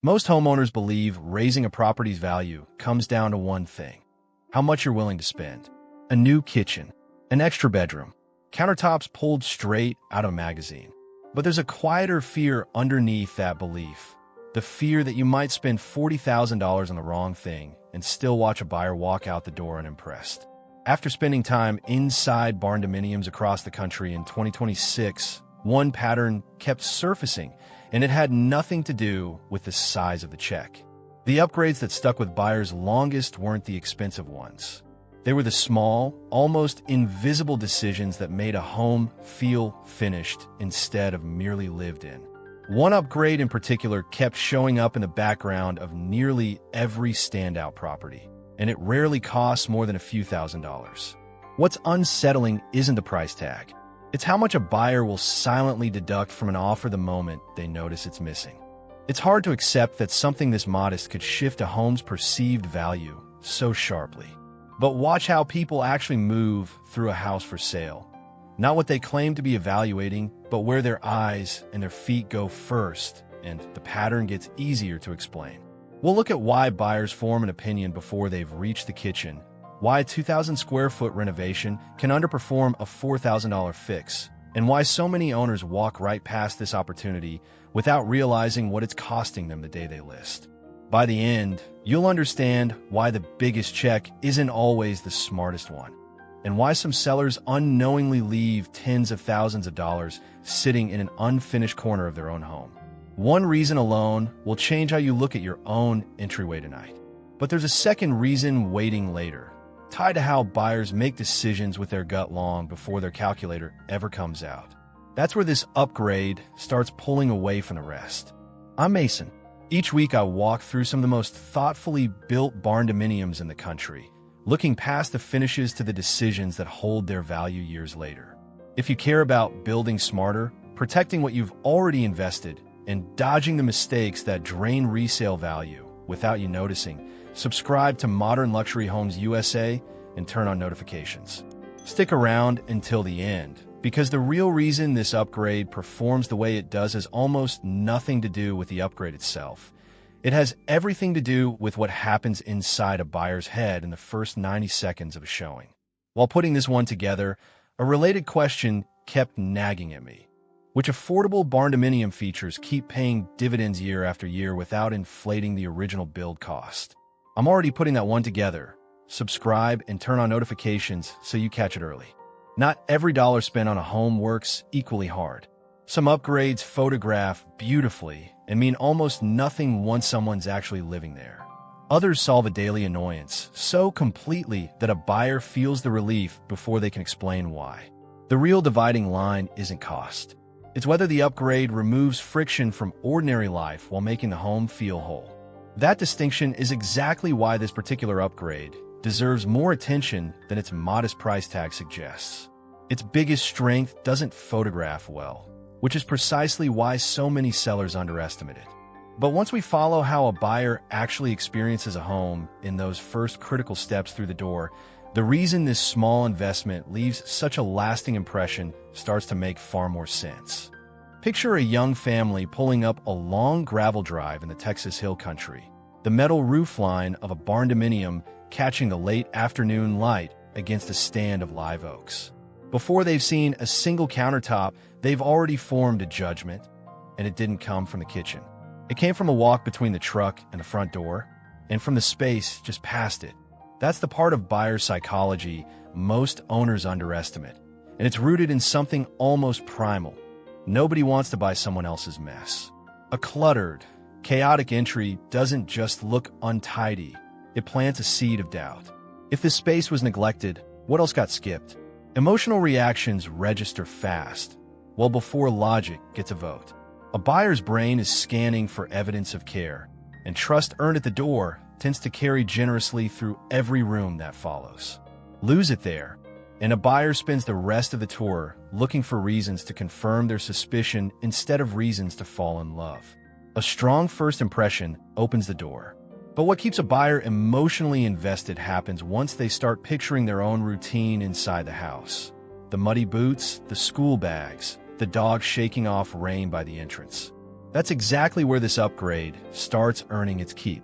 Most homeowners believe raising a property's value comes down to one thing: how much you're willing to spend. A new kitchen, an extra bedroom, countertops pulled straight out of a magazine. But there's a quieter fear underneath that belief. The fear that you might spend $40,000 on the wrong thing and still watch a buyer walk out the door unimpressed. After spending time inside Barndominiums across the country in 2026, one pattern kept surfacing, and it had nothing to do with the size of the check. The upgrades that stuck with buyers longest weren't the expensive ones. They were the small, almost invisible decisions that made a home feel finished instead of merely lived in. One upgrade in particular kept showing up in the background of nearly every standout property, and it rarely costs more than a few $1,000s. What's unsettling isn't the price tag. It's how much a buyer will silently deduct from an offer the moment they notice it's missing. It's hard to accept that something this modest could shift a home's perceived value so sharply. But watch how people actually move through a house for sale. Not what they claim to be evaluating, but where their eyes and their feet go first, and the pattern gets easier to explain. We'll look at why buyers form an opinion before they've reached the kitchen, why a 2,000 square foot renovation can underperform a $4,000 fix, and why so many owners walk right past this opportunity without realizing what it's costing them the day they list. By the end, you'll understand why the biggest check isn't always the smartest one, and why some sellers unknowingly leave tens of thousands of dollars sitting in an unfinished corner of their own home. One reason alone will change how you look at your own entryway tonight. But there's a second reason waiting later, tied to how buyers make decisions with their gut long before their calculator ever comes out. That's where this upgrade starts pulling away from the rest. I'm Mason. Each week I walk through some of the most thoughtfully built barndominiums in the country, looking past the finishes to the decisions that hold their value years later. If you care about building smarter, protecting what you've already invested, and dodging the mistakes that drain resale value without you noticing, subscribe to Modern Luxury Homes USA and turn on notifications. Stick around until the end, because the real reason this upgrade performs the way it does has almost nothing to do with the upgrade itself. It has everything to do with what happens inside a buyer's head in the first 90 seconds of a showing. While putting this one together, a related question kept nagging at me. Which affordable barndominium features keep paying dividends year after year without inflating the original build cost? I'm already putting that one together. Subscribe and turn on notifications so you catch it early. Not every dollar spent on a home works equally hard. Some upgrades photograph beautifully and mean almost nothing once someone's actually living there. Others solve a daily annoyance so completely that a buyer feels the relief before they can explain why. The real dividing line isn't cost. It's whether the upgrade removes friction from ordinary life while making the home feel whole. That distinction is exactly why this particular upgrade deserves more attention than its modest price tag suggests. Its biggest strength doesn't photograph well, which is precisely why so many sellers underestimate it. But once we follow how a buyer actually experiences a home in those first critical steps through the door, the reason this small investment leaves such a lasting impression starts to make far more sense. Picture a young family pulling up a long gravel drive in the Texas Hill Country, the metal roofline of a barndominium catching the late afternoon light against a stand of live oaks. Before they've seen a single countertop, they've already formed a judgment, and it didn't come from the kitchen. It came from a walk between the truck and the front door, and from the space just past it. That's the part of buyer psychology most owners underestimate, and it's rooted in something almost primal. Nobody wants to buy someone else's mess. A cluttered, chaotic entry doesn't just look untidy, it plants a seed of doubt. If this space was neglected, what else got skipped? Emotional reactions register fast, well before logic gets a vote. A buyer's brain is scanning for evidence of care, and trust earned at the door tends to carry generously through every room that follows. Lose it there, and a buyer spends the rest of the tour looking for reasons to confirm their suspicion instead of reasons to fall in love. A strong first impression opens the door. But what keeps a buyer emotionally invested happens once they start picturing their own routine inside the house. The muddy boots, the school bags, the dog shaking off rain by the entrance. That's exactly where this upgrade starts earning its keep.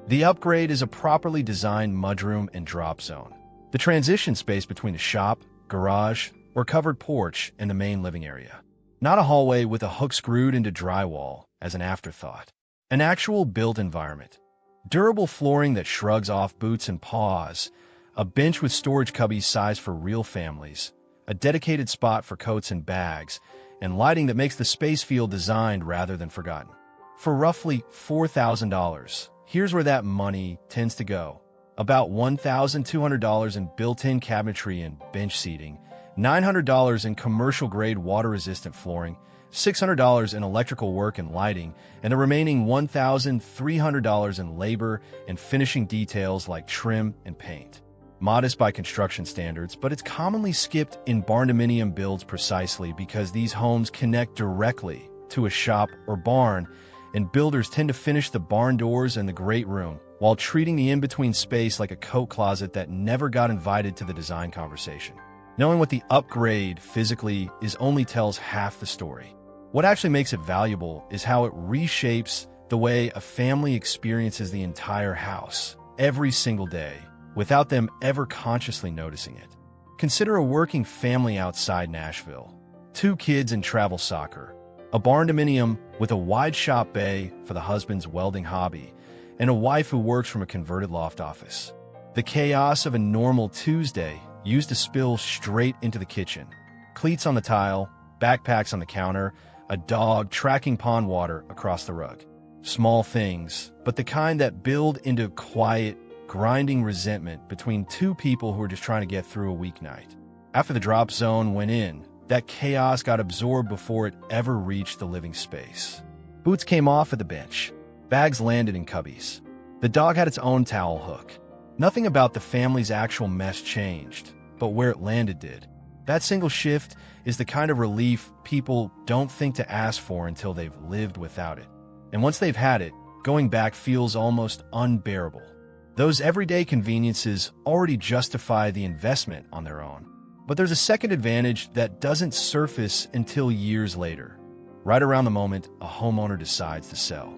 The upgrade is a properly designed mudroom and drop zone, the transition space between the shop, garage, or covered porch and the main living area. Not a hallway with a hook screwed into drywall as an afterthought. An actual built environment. Durable flooring that shrugs off boots and paws, a bench with storage cubbies sized for real families, a dedicated spot for coats and bags, and lighting that makes the space feel designed rather than forgotten. For roughly $4,000, here's where that money tends to go. About $1,200 in built-in cabinetry and bench seating, $900 in commercial-grade water-resistant flooring, $600 in electrical work and lighting, and the remaining $1,300 in labor and finishing details like trim and paint. Modest by construction standards, but it's commonly skipped in Barndominium builds precisely because these homes connect directly to a shop or barn, and builders tend to finish the barn doors and the great room, while treating the in-between space like a coat closet that never got invited to the design conversation. Knowing what the upgrade physically is only tells half the story. What actually makes it valuable is how it reshapes the way a family experiences the entire house every single day, without them ever consciously noticing it. Consider a working family outside Nashville. 2 kids in travel soccer, a barndominium with a wide shop bay for the husband's welding hobby, and a wife who works from a converted loft office. The chaos of a normal Tuesday used to spill straight into the kitchen. Cleats on the tile, backpacks on the counter, a dog tracking pond water across the rug. Small things, but the kind that build into quiet, grinding resentment between 2 people who are just trying to get through a weeknight. After the drop zone went in, that chaos got absorbed before it ever reached the living space. Boots came off at the bench. Bags landed in cubbies. The dog had its own towel hook. Nothing about the family's actual mess changed, but where it landed did. That single shift is the kind of relief people don't think to ask for until they've lived without it. And once they've had it, going back feels almost unbearable. Those everyday conveniences already justify the investment on their own. But there's a second advantage that doesn't surface until years later, right around the moment a homeowner decides to sell.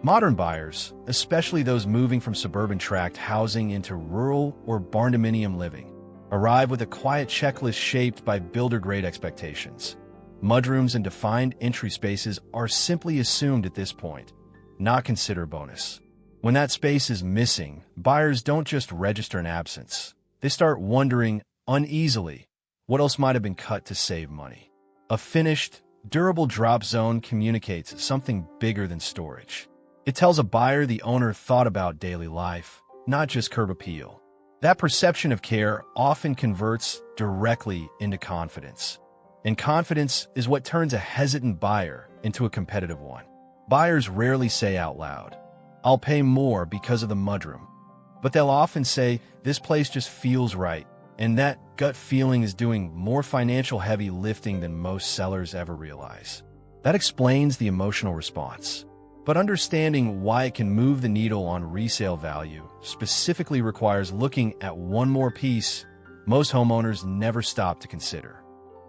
Modern buyers, especially those moving from suburban tract housing into rural or barndominium living, arrive with a quiet checklist shaped by builder-grade expectations. Mudrooms and defined entry spaces are simply assumed at this point, not considered a bonus. When that space is missing, buyers don't just register an absence. They start wondering uneasily what else might have been cut to save money. A finished, durable drop zone communicates something bigger than storage. It tells a buyer the owner thought about daily life, not just curb appeal. That perception of care often converts directly into confidence. And confidence is what turns a hesitant buyer into a competitive one. Buyers rarely say out loud, "I'll pay more because of the mudroom." But they'll often say, "This place just feels right." And that gut feeling is doing more financial heavy lifting than most sellers ever realize. That explains the emotional response. But understanding why it can move the needle on resale value specifically requires looking at one more piece most homeowners never stop to consider.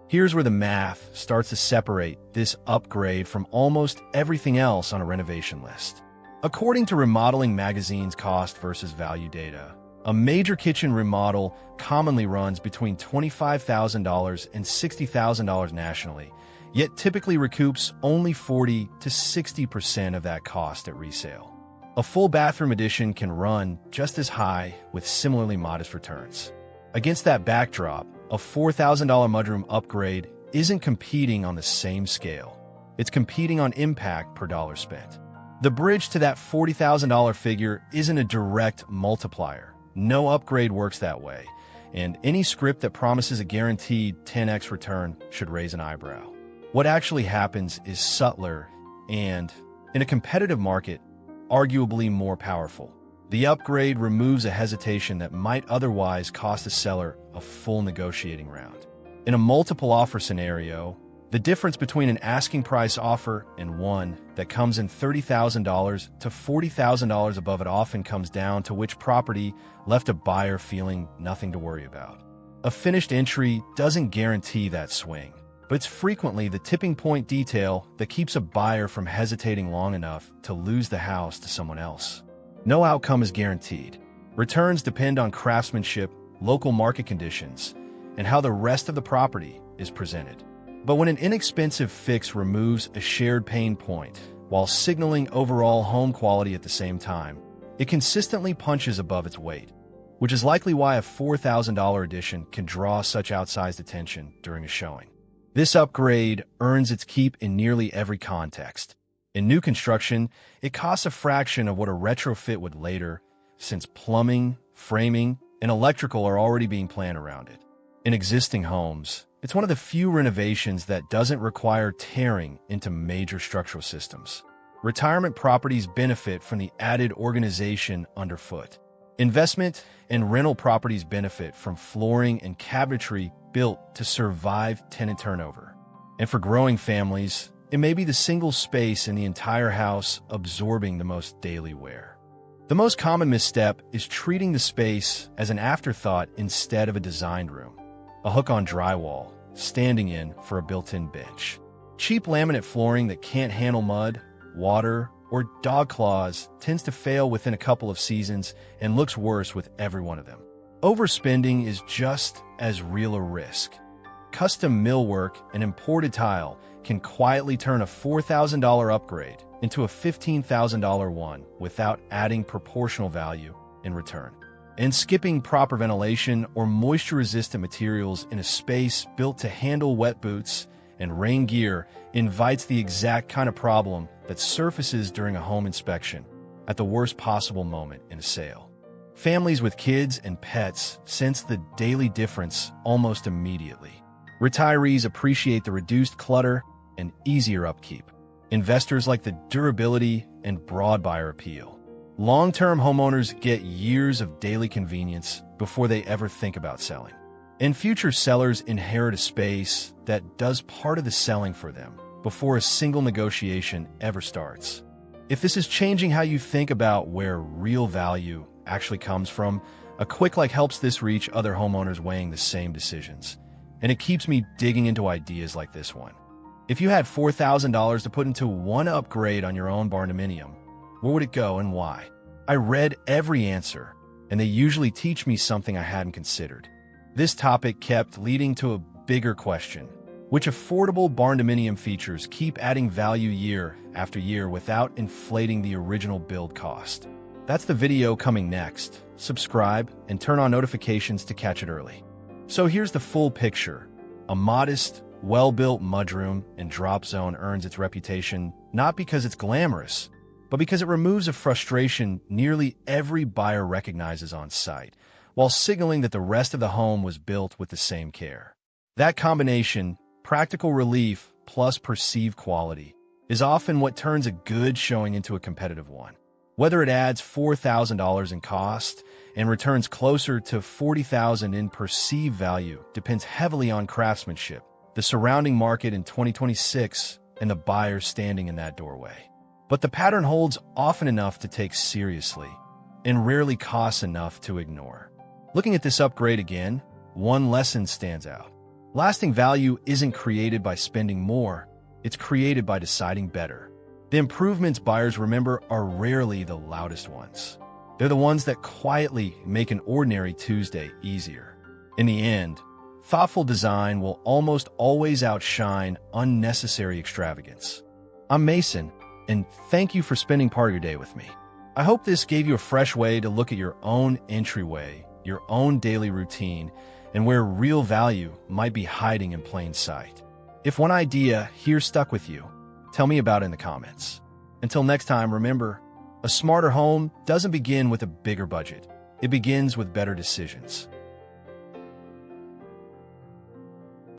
Here's where the math starts to separate this upgrade from almost everything else on a renovation list. According to Remodeling Magazine's cost versus value data, a major kitchen remodel commonly runs between $25,000 and $60,000 nationally, yet typically recoups only 40 to 60% of that cost at resale. A full bathroom addition can run just as high with similarly modest returns. Against that backdrop, a $4,000 mudroom upgrade isn't competing on the same scale. It's competing on impact per dollar spent. The bridge to that $40,000 figure isn't a direct multiplier. No upgrade works that way, and any script that promises a guaranteed 10x return should raise an eyebrow. What actually happens is subtler and, in a competitive market, arguably more powerful. The upgrade removes a hesitation that might otherwise cost a seller a full negotiating round. In a multiple offer scenario, the difference between an asking price offer and one that comes in $30,000 to $40,000 above it often comes down to which property left a buyer feeling nothing to worry about. A finished entry doesn't guarantee that swing. but it's frequently the tipping point detail that keeps a buyer from hesitating long enough to lose the house to someone else. No outcome is guaranteed. Returns depend on craftsmanship, local market conditions, and how the rest of the property is presented. But when an inexpensive fix removes a shared pain point while signaling overall home quality at the same time, it consistently punches above its weight, which is likely why a $4,000 addition can draw such outsized attention during a showing. This upgrade earns its keep in nearly every context. In new construction, it costs a fraction of what a retrofit would later, since plumbing, framing, and electrical are already being planned around it. In existing homes, it's one of the few renovations that doesn't require tearing into major structural systems. Retirement properties benefit from the added organization underfoot. Investment and rental properties benefit from flooring and cabinetry built to survive tenant turnover. And for growing families, it may be the single space in the entire house absorbing the most daily wear. The most common misstep is treating the space as an afterthought instead of a designed room. A hook-on drywall, standing in for a built-in bench. Cheap laminate flooring that can't handle mud, water, or dog claws tends to fail within a couple of seasons and looks worse with every one of them. Overspending is just as real a risk. Custom millwork and imported tile can quietly turn a $4,000 upgrade into a $15,000 one without adding proportional value in return. And skipping proper ventilation or moisture-resistant materials in a space built to handle wet boots and rain gear invites the exact kind of problem that surfaces during a home inspection at the worst possible moment in a sale. Families with kids and pets sense the daily difference almost immediately. Retirees appreciate the reduced clutter and easier upkeep. Investors like the durability and broad buyer appeal. Long-term homeowners get years of daily convenience before they ever think about selling. And future sellers inherit a space that does part of the selling for them before a single negotiation ever starts. If this is changing how you think about where real value actually comes from, a quick like helps this reach other homeowners weighing the same decisions. And it keeps me digging into ideas like this one. If you had $4,000 to put into one upgrade on your own Barndominium, where would it go and why? I read every answer, and they usually teach me something I hadn't considered. This topic kept leading to a bigger question. Which affordable Barndominium features keep adding value year after year without inflating the original build cost? That's the video coming next. Subscribe and turn on notifications to catch it early. So here's the full picture. A modest, well-built mudroom and drop zone earns its reputation not because it's glamorous, but because it removes a frustration nearly every buyer recognizes on site, while signaling that the rest of the home was built with the same care. That combination, practical relief plus perceived quality, is often what turns a good showing into a competitive one. Whether it adds $4,000 in cost and returns closer to $40,000 in perceived value depends heavily on craftsmanship, the surrounding market in 2026, and the buyer standing in that doorway. But the pattern holds often enough to take seriously and rarely costs enough to ignore. Looking at this upgrade again, one lesson stands out. Lasting value isn't created by spending more, it's created by deciding better. The improvements buyers remember are rarely the loudest ones. They're the ones that quietly make an ordinary Tuesday easier. In the end, thoughtful design will almost always outshine unnecessary extravagance. I'm Mason, and thank you for spending part of your day with me. I hope this gave you a fresh way to look at your own entryway, your own daily routine, and where real value might be hiding in plain sight. If one idea here stuck with you, tell me about it in the comments. Until next time, remember, a smarter home doesn't begin with a bigger budget. It begins with better decisions.